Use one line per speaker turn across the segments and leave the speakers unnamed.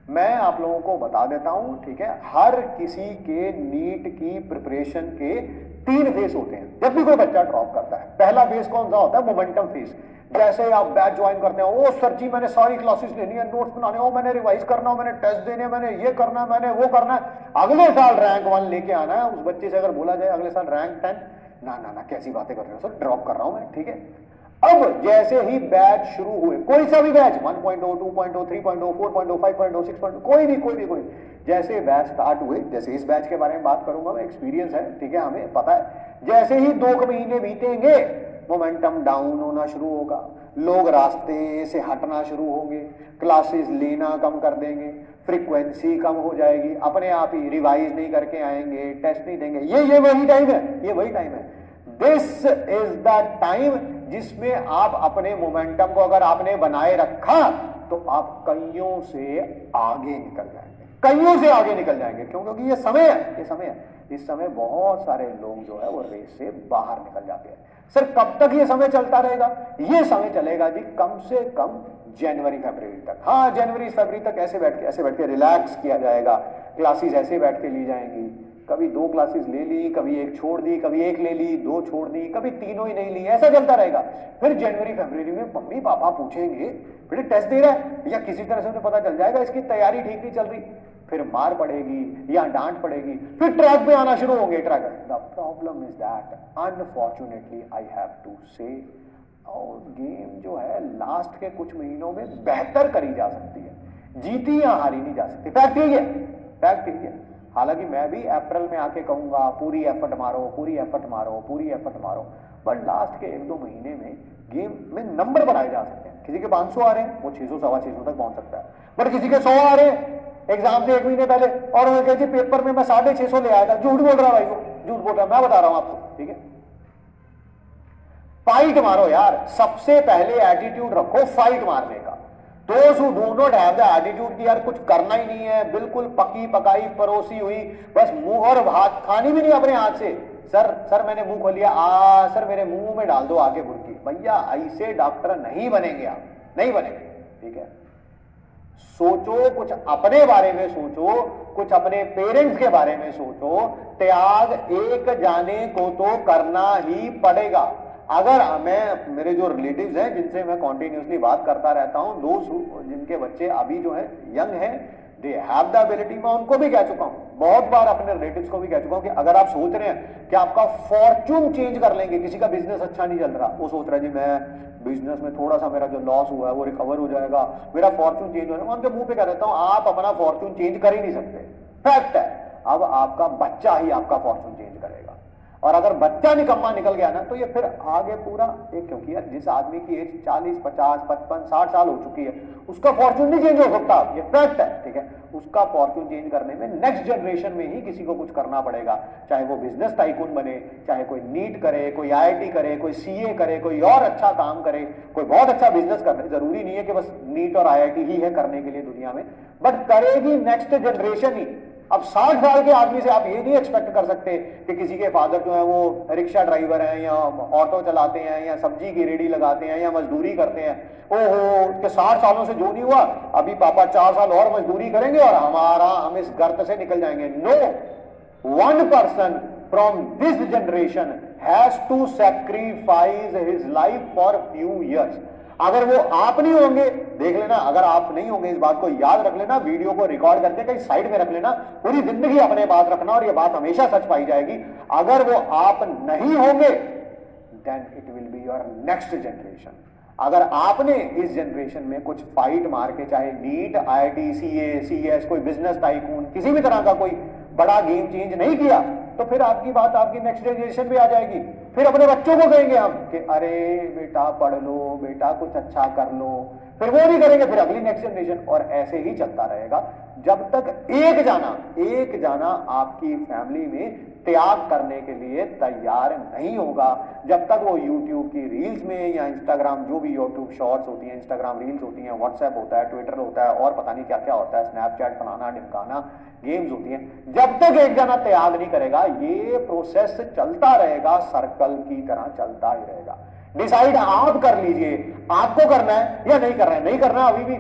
मैं आप लोगों को बता देता हूं, ठीक है, हर किसी के नीट की प्रिपरेशन के 3 फेज होते हैं जब भी कोई बच्चा ड्रॉप करता है। पहला फेज कौन सा होता है? Momentum phase. जैसे आप बैच ज्वाइन करते हो, ओ सर जी मैंने सारी क्लासेस लेनी है, नोट्स बनाने हो, मैंने रिवाइज करना हो, मैंने टेस्ट देने, मैंने ये करना है, मैंने वो करना है, अगले साल रैंक 1 लेके आना है। उस बच्चे से अगर बोला जाए अगले साल रैंक 10, ना ना ना कैसी बातें कर रहे हो सर, ड्रॉप कर रहा हूं मैं, ठीक है। अब जैसे ही बैच शुरू हुए, कोई सा भी बैच 1.0, 2.0, 3.0, 4.0, 5.0, 6.0, कोई भी जैसे बैच स्टार्ट हुए, जैसे इस बैच के बारे में बात करूंगा मैं, एक्सपीरियंस है, ठीक है, हमें पता है, जैसे ही 2 महीने बीतेंगे मोमेंटम डाउन होना शुरू होगा, लोग रास्ते से हटना शुरू होंगे, क्लासेस लेना कम कर देंगे, फ्रीक्वेंसी कम हो जाएगी, अपने आप ही रिवाइज नहीं करके आएंगे, टेस्ट नहीं देंगे। ये वही टाइम है, ये वही टाइम है। दिस इज द टाइम जिसमें आप अपने मोमेंटम को अगर आपने बनाए रखा तो आप कईयों से आगे निकल जाएंगे, कईयों से आगे निकल जाएंगे। क्यों? क्योंकि ये समय है, ये समय है। इस समय बहुत सारे लोग जो है वो रेस से बाहर निकल जाते हैं। सर कब तक ये समय चलता रहेगा? ये समय चलेगा जी कम से कम जनवरी फरवरी तक। हाँ, जनवरी फरवरी तक ऐसे बैठ के रिलैक्स किया जाएगा, क्लासेस ऐसे बैठ के ली जाएंगी, कभी 2 क्लासेस ले ली, कभी 1 छोड़ दी, कभी 1 ले ली, 2 छोड़ दी, कभी तीनों ही नहीं ली, ऐसा चलता रहेगा। फिर जनवरी फरवरी में मम्मी पापा पूछेंगे बेटे टेस्ट दे रहा है, या किसी तरह से उन्हें पता चल जाएगा इसकी तैयारी ठीक नहीं चल रही, फिर मार पड़ेगी या डांट पड़ेगी, फिर ट्रैक पे आना शुरू होंगे। Track, the problem is that unfortunately I have to say, और गेम जो है लास्ट के कुछ महीनों में बेहतर करी जा सकती है, जीती या हारी नहीं जा सकती। फैक्ट यही है, फैक्ट यही है। हालांकि मैं भी अप्रैल में आके कहूंगा पूरी एफर्ट मारो, पूरी एफर्ट मारो, पूरी एफर्ट मारो, बट लास्ट के 1-2 महीने में गेम में नंबर बढ़ाए जा सकते हैं। किसी के 500 आ रहे हैं, वो 600 सवा 600 तक पहुंच सकता है, बट किसी के 100 आ रहे हैं एग्जाम से 1 महीने पहले, और वो कहते पेपर में मैं 650 ले आया था। झूठ बोल रहा भाई, वो झूठ बोल रहा, मैं बता रहा हूं आपको, ठीक है। फाइट मारो यार, सबसे पहले एटीट्यूड रखो फाइट मारने का। Those who do not have the attitude कि यार कुछ करना ही नहीं है, बिल्कुल पकी पकाई परोसी हुई, बस मुंह और भात खानी भी नहीं अपने हाथ से, सर मैंने मुंह खोल लिया, सर मेरे मुंह में डाल दो आगे बुर्की। भैया ऐसे डॉक्टर नहीं बनेंगे आप, नहीं बनेंगे, ठीक है। सोचो, कुछ अपने बारे में सोचो, कुछ अपने पेरेंट्स के बारे में सोचो। त्याग एक जाने को तो करना ही पड़ेगा। अगर मैं, मेरे जो रिलेटिव्स हैं जिनसे मैं कॉन्टिन्यूसली बात करता रहता हूं, दोस्त जिनके बच्चे अभी जो है यंग हैं, दे हैव द एबिलिटी, मैं उनको भी कह चुका हूं, बहुत बार अपने रिलेटिव्स को भी कह चुका हूं कि अगर आप सोच रहे हैं कि आपका फॉर्च्यून चेंज कर लेंगे, किसी का बिजनेस अच्छा नहीं चल रहा, वो सोच रहा है जी मैं बिजनेस में थोड़ा सा मेरा जो लॉस हुआ है वो रिकवर हो जाएगा, मेरा फॉर्च्यून चेंज हो जाएगा, मैं उनके मुंह पे कह देता हूं आप अपना फॉर्च्यून चेंज कर ही नहीं सकते। फैक्ट है, अब आपका बच्चा ही आपका फॉर्च्यून चेंज करेगा। और अगर बच्चा निकम्मा निकल गया ना तो ये फिर आगे पूरा एक, क्योंकि यार जिस आदमी की एज 40, 50, 55, 60 साल हो चुकी है, उसका फॉर्च्यून नहीं चेंज हो सकता, ये फैक्ट है, ठीक है। उसका फॉर्च्यून चेंज करने में नेक्स्ट जनरेशन में ही किसी को कुछ करना पड़ेगा, चाहे वो बिजनेस टाइकून बने, चाहे कोई नीट करे, कोई आईआईटी करे, कोई सीए करे, कोई और अच्छा काम करे, कोई बहुत अच्छा बिजनेस करे। जरूरी नहीं है कि बस नीट और आईआईटी ही है करने के लिए दुनिया में, बट करेगी नेक्स्ट जनरेशन ही। अब 60 साल के आदमी से आप ये नहीं एक्सपेक्ट कर सकते कि किसी के फादर जो है वो रिक्शा ड्राइवर हैं या ऑटो चलाते हैं या सब्जी की रेडी लगाते हैं या मजदूरी करते हैं, ओहो उसके 60 सालों से जो नहीं हुआ, अभी पापा 4 साल और मजदूरी करेंगे और हम इस गर्त से निकल जाएंगे। No, one person from this generation has to sacrifice his life for few years। अगर वो आप नहीं होंगे, देख लेना, अगर आप नहीं होंगे इस बात को याद रख लेना, वीडियो को रिकॉर्ड करके कहीं साइड में रख लेना, पूरी जिंदगी अपने पास रखना और ये बात हमेशा सच पाई जाएगी। अगर वो आप नहीं होंगे then it will be your next generation. अगर आपने इस जनरेशन में कुछ फाइट मार के, चाहे नीट, आईआईटी, सीए, सीएस, कोई बिजनेस टाइकून, किसी भी तरह का कोई बड़ा गेम चेंज नहीं किया, तो फिर आपकी बात आपकी नेक्स्ट जनरेशन पे आ जाएगी। फिर अपने बच्चों को कहेंगे हम कि अरे बेटा पढ़ लो, बेटा कुछ अच्छा कर लो, फिर वो नहीं करेंगे, फिर अगली नेक्स्ट जनरेशन, और ऐसे ही चलता रहेगा जब तक एक जाना आपकी फैमिली में त्याग करने के लिए तैयार नहीं होगा। जब तक वो यूट्यूब की रील्स में या इंस्टाग्राम, जो भी यूट्यूब शॉर्ट्स होती हैं, इंस्टाग्राम रील्स होती हैं, व्हाट्सएप होता है, ट्विटर होता है, और पता नहीं क्या क्या होता है, स्नैपचैट, फलाना ढिमकाना, गेम्स होती हैं, जब तक एक जना त्याग नहीं करेगा ये प्रोसेस चलता रहेगा, सर्कल की तरह चलता ही रहेगा। डिसाइड आप कर लीजिए आपको करना है या नहीं करना है। नहीं करना, अभी भी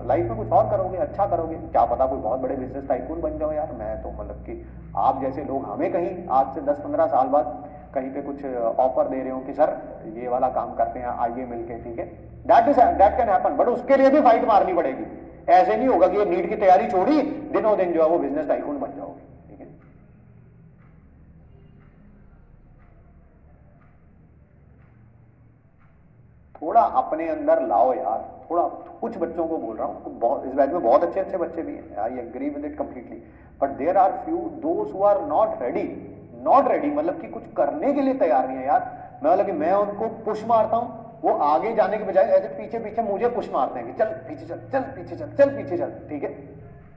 लाइफ में कुछ और करोगे, अच्छा करोगे, क्या पता कोई बहुत बड़े बिजनेस टाइकून बन जाओ यार। मैं तो मतलब कि आप जैसे लोग हमें कहीं आज से 10-15 साल बाद कहीं पे कुछ ऑफर दे रहे हो कि सर ये वाला काम करते हैं, आइए मिलके, ठीक है, दैट कैन हैपन, बट उसके लिए भी फाइट मारनी पड़ेगी। ऐसे नहीं होगा कि ये नीट की तैयारी छोड़ी दिनों दिन जो है वो बिजनेस टाइकून बन जाओगे, ठीक है। थोड़ा अपने अंदर लाओ यार, थोड़ा। कुछ बच्चों को बोल रहा हूँ, बहुत इस बैच में बहुत अच्छे अच्छे बच्चे भी हैं, I agree with it completely, but there are few those who are not ready, not ready, मतलब कि कुछ करने के लिए तैयार नहीं है यार। मैं मतलब कि मैं उनको पुश मारता हूँ, वो आगे जाने के बजाय ऐसे पीछे पीछे मुझे पुश मारते हैं कि चल पीछे चल, चल पीछे चल, चल पीछे चल, ठीक है।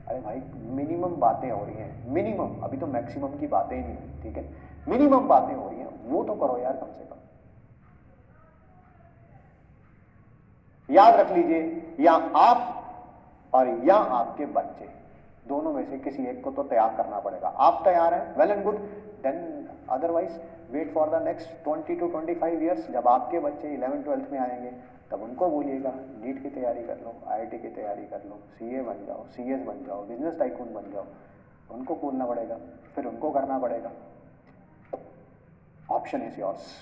अरे भाई मिनिमम बातें हो रही हैं, मिनिमम, अभी तो मैक्सिमम की बातें ही नहीं हुई, ठीक है, मिनिमम बातें हो रही हैं, वो तो करो यार कम से कम। याद रख लीजिए, या आप और या आपके बच्चे, दोनों में से किसी एक को तो तैयार करना पड़ेगा। आप तैयार हैं, well and good, then otherwise wait for the next 20 to 25 years. जब आपके बच्चे 11th-12th में आएंगे तब उनको बोलिएगा नीट की तैयारी कर लो, आईआईटी की तैयारी कर लो, सीए बन जाओ, सीएस बन जाओ, बिजनेस टाइकून बन जाओ। उनको बोलना पड़ेगा, फिर उनको करना पड़ेगा। Option is yours.